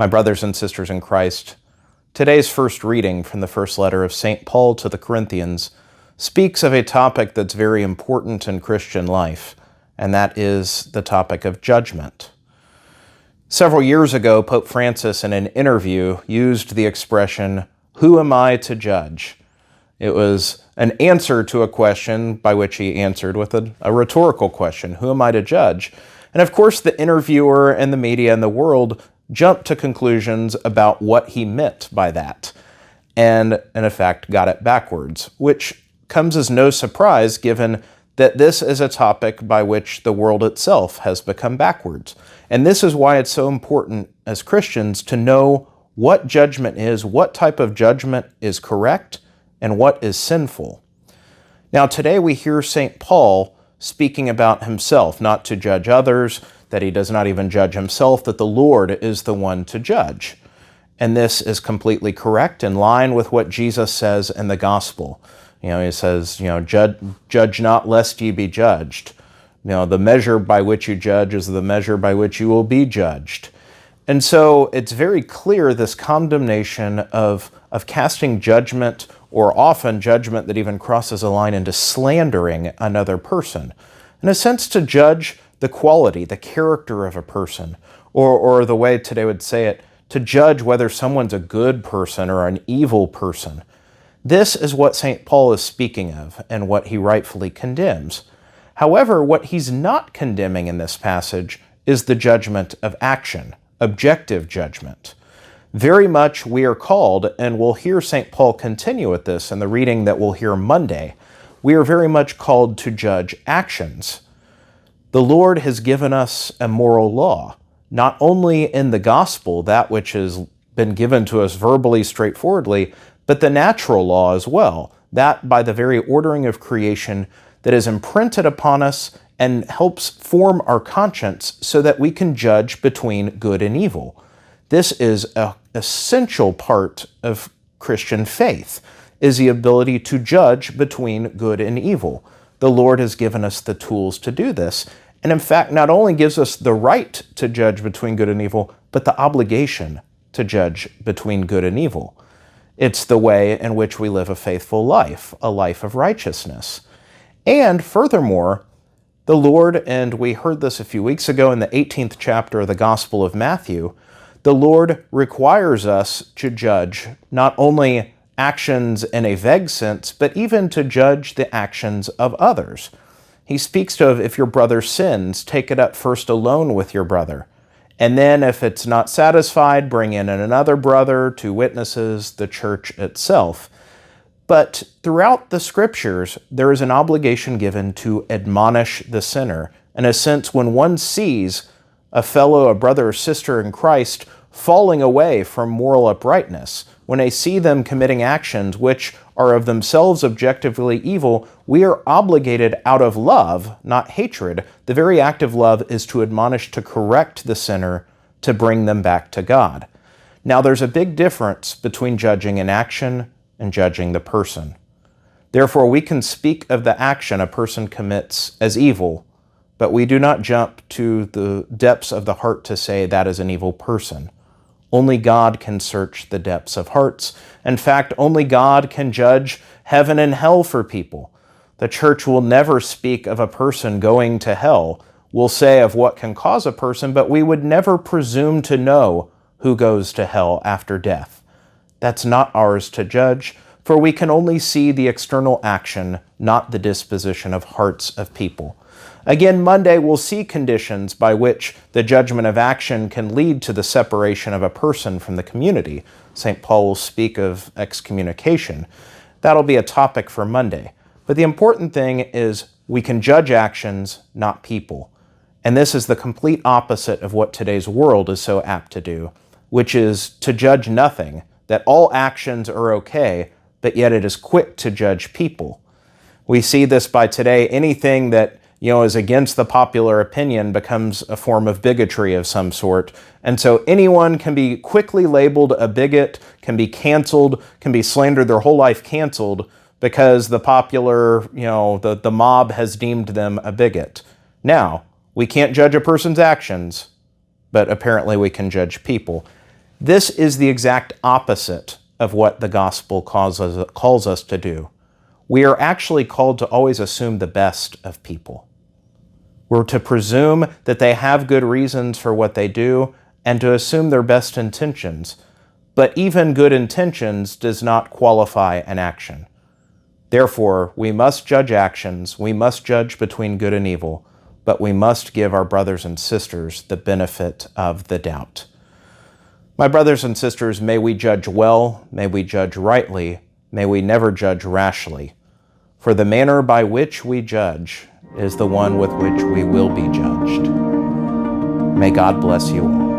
My brothers and sisters in Christ, today's first reading from the first letter of St. Paul to the Corinthians speaks of a topic that's very important in Christian life, and that is the topic of judgment. Several years ago, Pope Francis, in an interview, used the expression, "Who am I to judge?" It was an answer to a question by which he answered with a rhetorical question, who am I to judge? And of course, the interviewer and the media and the world jumped to conclusions about what he meant by that, and in effect got it backwards, which comes as no surprise given that this is a topic by which the world itself has become backwards. And this is why it's so important as Christians to know what judgment is, what type of judgment is correct, and what is sinful. Now today we hear St. Paul speaking about himself, not to judge others, that he does not even judge himself, that the Lord is the one to judge. And this is completely correct, in line with what Jesus says in the gospel. He says, judge not lest ye be judged. The measure by which you judge is the measure by which you will be judged. And so it's very clear, this condemnation of casting judgment, or often judgment that even crosses a line into slandering another person. In a sense, to judge the quality, the character of a person, or the way today would say it, to judge whether someone's a good person or an evil person. This is what St. Paul is speaking of and what he rightfully condemns. However, what he's not condemning in this passage is the judgment of action, objective judgment. Very much we are called, and we'll hear St. Paul continue with this in the reading that we'll hear Monday, we are very much called to judge actions. The Lord has given us a moral law, not only in the gospel, that which has been given to us verbally, straightforwardly, but the natural law as well, that by the very ordering of creation that is imprinted upon us and helps form our conscience so that we can judge between good and evil. This is an essential part of Christian faith, is the ability to judge between good and evil. The Lord has given us the tools to do this, and in fact not only gives us the right to judge between good and evil, but the obligation to judge between good and evil. It's the way in which we live a faithful life, a life of righteousness. And furthermore, the Lord, and we heard this a few weeks ago in the 18th chapter of the Gospel of Matthew, the Lord requires us to judge not only actions in a vague sense, but even to judge the actions of others. He speaks of, if your brother sins, take it up first alone with your brother. And then if it's not satisfied, bring in another brother, 2 witnesses, the church itself. But throughout the scriptures, there is an obligation given to admonish the sinner. In a sense, when one sees a fellow, a brother or sister in Christ falling away from moral uprightness, when they see them committing actions which are of themselves objectively evil, we are obligated out of love, not hatred. The very act of love is to admonish, to correct the sinner, to bring them back to God. Now, there's a big difference between judging an action and judging the person. Therefore, we can speak of the action a person commits as evil, but we do not jump to the depths of the heart to say that is an evil person. Only God can search the depths of hearts. In fact, only God can judge heaven and hell for people. The church will never speak of a person going to hell. We'll say of what can cause a person, but we would never presume to know who goes to hell after death. That's not ours to judge, for we can only see the external action, not the disposition of hearts of people. Again, Monday we'll see conditions by which the judgment of action can lead to the separation of a person from the community. St. Paul will speak of excommunication. That'll be a topic for Monday. But the important thing is we can judge actions, not people. And this is the complete opposite of what today's world is so apt to do, which is to judge nothing, that all actions are okay, but yet it is quick to judge people. We see this by today. Anything that is against the popular opinion becomes a form of bigotry of some sort. And so anyone can be quickly labeled a bigot, can be canceled, can be slandered, their whole life canceled, because the popular, the mob has deemed them a bigot. Now, we can't judge a person's actions, but apparently we can judge people. This is the exact opposite of what the gospel calls us to do. We are actually called to always assume the best of people. We're to presume that they have good reasons for what they do and to assume their best intentions. But even good intentions does not qualify an action. Therefore, we must judge actions, we must judge between good and evil, but we must give our brothers and sisters the benefit of the doubt. My brothers and sisters, may we judge well, may we judge rightly, may we never judge rashly. For the manner by which we judge is the one with which we will be judged. May God bless you all.